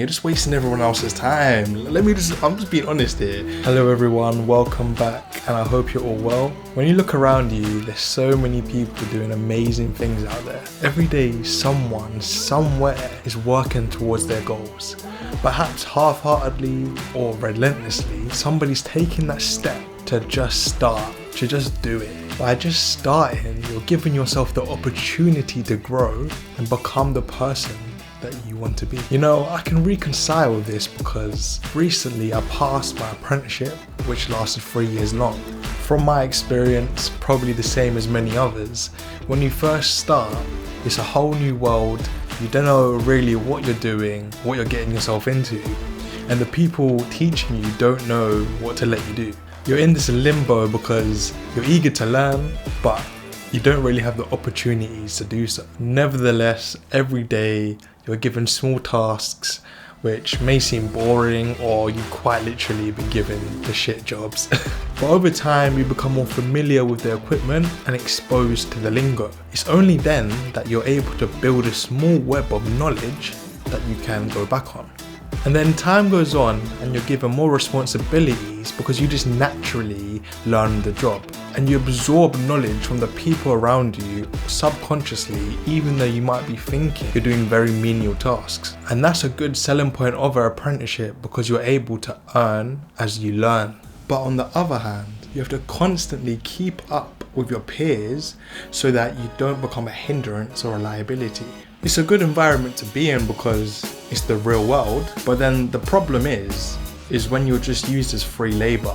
you're just wasting everyone else's time. I'm just being honest here. Hello everyone, welcome back, and I hope you're all well. When you look around you, there's so many people doing amazing things out there. Every day, someone, somewhere is working towards their goals. Perhaps half-heartedly or relentlessly, somebody's taking that step to just start, to just do it. By just starting, you're giving yourself the opportunity to grow and become the person that you want to be. You know, I can reconcile this because recently I passed my apprenticeship, which lasted 3 years long. From my experience, probably the same as many others, when you first start, it's a whole new world. You don't know really what you're doing, what you're getting yourself into, and the people teaching you don't know what to let you do. You're in this limbo because you're eager to learn, but you don't really have the opportunities to do so. Nevertheless, every day you're given small tasks which may seem boring, or you quite literally be given the shit jobs. But over time you become more familiar with the equipment and exposed to the lingo. It's only then that you're able to build a small web of knowledge that you can go back on. And then time goes on and you're given more responsibilities because you just naturally learn the job. And you absorb knowledge from the people around you subconsciously, even though you might be thinking you're doing very menial tasks. And that's a good selling point of an apprenticeship because you're able to earn as you learn. But on the other hand, you have to constantly keep up with your peers so that you don't become a hindrance or a liability. It's a good environment to be in because it's the real world, but then the problem is when you're just used as free labor,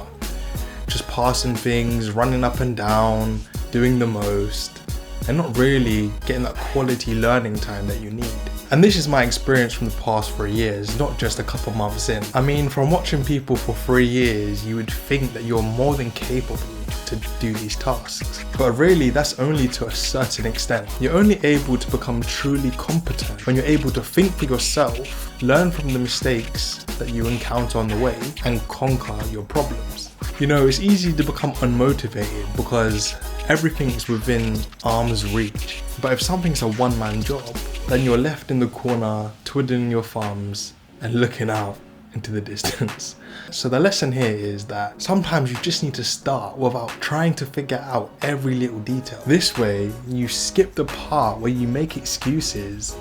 just passing things, running up and down, doing the most, and not really getting that quality learning time that you need. And this is my experience from the past 3 years, not just a couple months in. I mean, from watching people for 3 years, you would think that you're more than capable to do these tasks. But really, that's only to a certain extent. You're only able to become truly competent when you're able to think for yourself, learn from the mistakes that you encounter on the way, and conquer your problems. You know, it's easy to become unmotivated because everything is within arm's reach. But if something's a one-man job, then you're left in the corner, twiddling your thumbs and looking out into the distance. So the lesson here is that sometimes you just need to start without trying to figure out every little detail. This way, you skip the part where you make excuses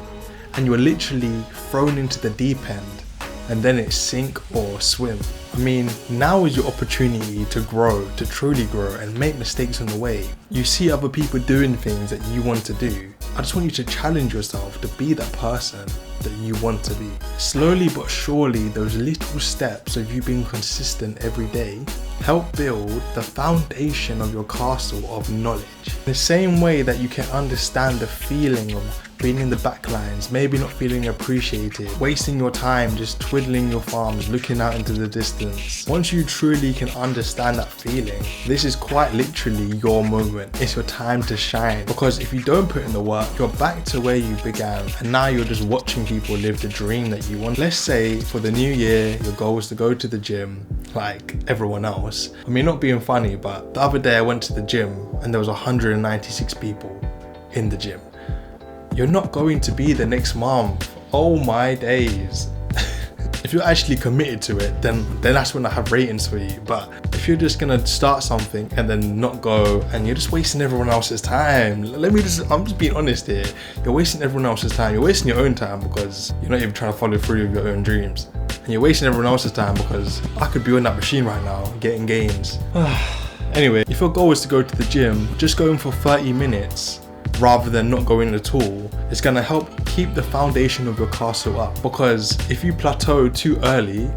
and you're literally thrown into the deep end, and then it's sink or swim. I mean, now is your opportunity to grow, to truly grow and make mistakes on the way. You see other people doing things that you want to do. I just want you to challenge yourself to be that person that you want to be. Slowly but surely, those little steps of you being consistent every day help build the foundation of your castle of knowledge. In the same way that you can understand the feeling of being in the back lines, maybe not feeling appreciated, wasting your time just twiddling your thumbs, looking out into the distance. Once you truly can understand that feeling, this is quite literally your moment. It's your time to shine. Because if you don't put in the work, you're back to where you began, and now you're just watching people live the dream that you want. Let's say for the new year, your goal is to go to the gym like everyone else. I mean, not being funny, but the other day I went to the gym and there was 196 people in the gym. You're not going to be the next month. Oh my days. If you're actually committed to it, then that's when I have ratings for you. But if you're just gonna start something and then not go, and you're just wasting everyone else's time. I'm just being honest here. You're wasting everyone else's time. You're wasting your own time because you're not even trying to follow through with your own dreams. And you're wasting everyone else's time because I could be on that machine right now getting gains. Anyway, if your goal is to go to the gym, just going for 30 minutes rather than not going at all, it's going to help keep the foundation of your castle up. Because if you plateau too early,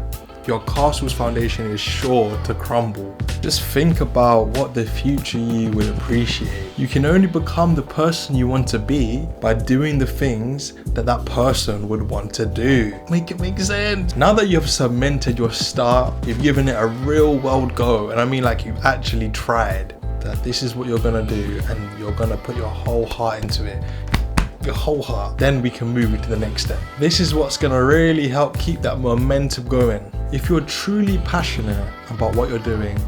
your castle's foundation is sure to crumble. Just think about what the future you will appreciate. You can only become the person you want to be by doing the things that that person would want to do. Make it make sense. Now that you have cemented your start, you've given it a real world go, and I mean like you've actually tried, that this is what you're gonna do and you're gonna put your whole heart into it, your whole heart, then we can move into the next step. This is what's gonna really help keep that momentum going. If you're truly passionate about what you're doing,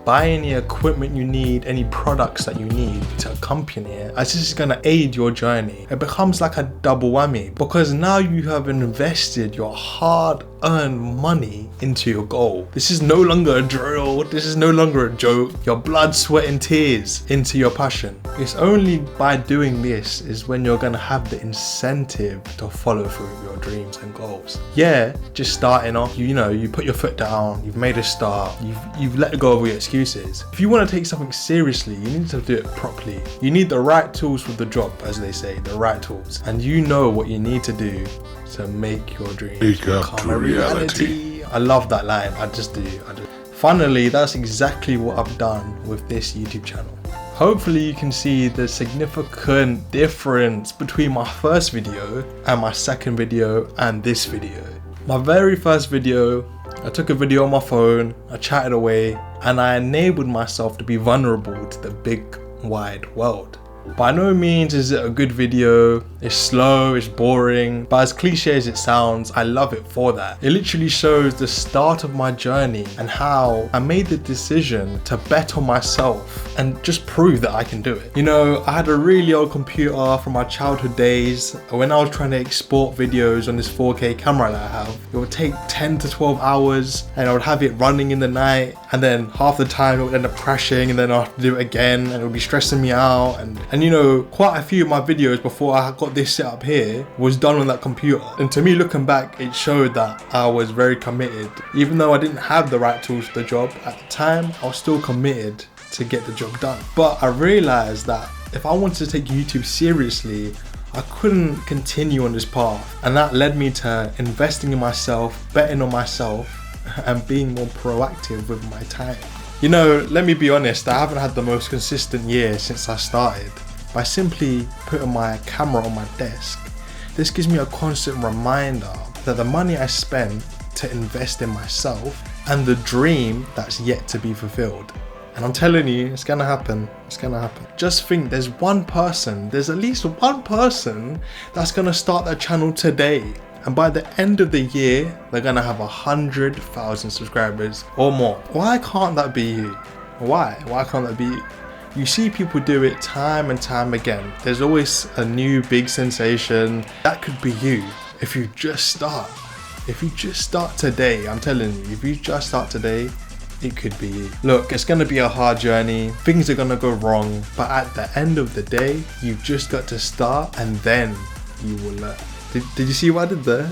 buy any equipment you need, any products that you need to accompany it, as this is going to aid your journey. It becomes like a double whammy, because now you have invested your hard-earned money into your goal. This is no longer a drill, this is no longer a joke. Your blood, sweat and tears into your passion. It's only by doing this is when you're going to have the incentive to follow through with your dreams and goals. Yeah, just starting off, you put your foot down, you've made a start, you've let go of all your excuses. If you want to take something seriously, you need to do it properly. You need the right tools for the job, as they say, the right tools. And you know what you need to do to make your dreams become a reality. I love that line, I just do. Finally, that's exactly what I've done with this YouTube channel. Hopefully you can see the significant difference between my first video and my second video and this video. My very first video, I took a video on my phone, I chatted away, and I enabled myself to be vulnerable to the big wide world. By no means is it a good video, it's slow, it's boring, but as cliche as it sounds, I love it for that. It literally shows the start of my journey and how I made the decision to bet on myself and just prove that I can do it. I had a really old computer from my childhood days. When I was trying to export videos on this 4K camera that I have, it would take 10 to 12 hours and I would have it running in the night, and then half the time it would end up crashing, and then I'd have to do it again and it would be stressing me out. And quite a few of my videos before I got this set up here was done on that computer. And to me, looking back, it showed that I was very committed. Even though I didn't have the right tools for the job at the time, I was still committed to get the job done. But I realized that if I wanted to take YouTube seriously, I couldn't continue on this path. And that led me to investing in myself, betting on myself, and being more proactive with my time. Let me be honest, I haven't had the most consistent year since I started. By simply putting my camera on my desk, this gives me a constant reminder that the money I spend to invest in myself and the dream that's yet to be fulfilled. And I'm telling you, it's gonna happen, it's gonna happen. Just think, there's at least one person that's gonna start their channel today. And by the end of the year, they're gonna have 100,000 subscribers or more. Why can't that be you? Why can't that be you? You see people do it time and time again. There's always a new big sensation. That could be you if you just start. If you just start today, I'm telling you, if you just start today, it could be you. Look, it's gonna be a hard journey. Things are gonna go wrong. But at the end of the day, you've just got to start, and then you will learn. Did you see what I did there?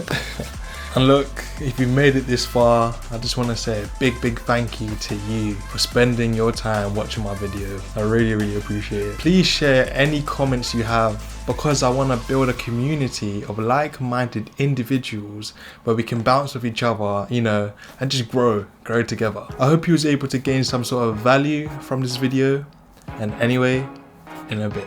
And look, if you made it this far, I just want to say a big thank you to you for spending your time watching my video. I really appreciate it. Please share any comments you have, because I want to build a community of like-minded individuals where we can bounce with each other, and just grow together. I hope you was able to gain some sort of value from this video, and anyway, in a bit.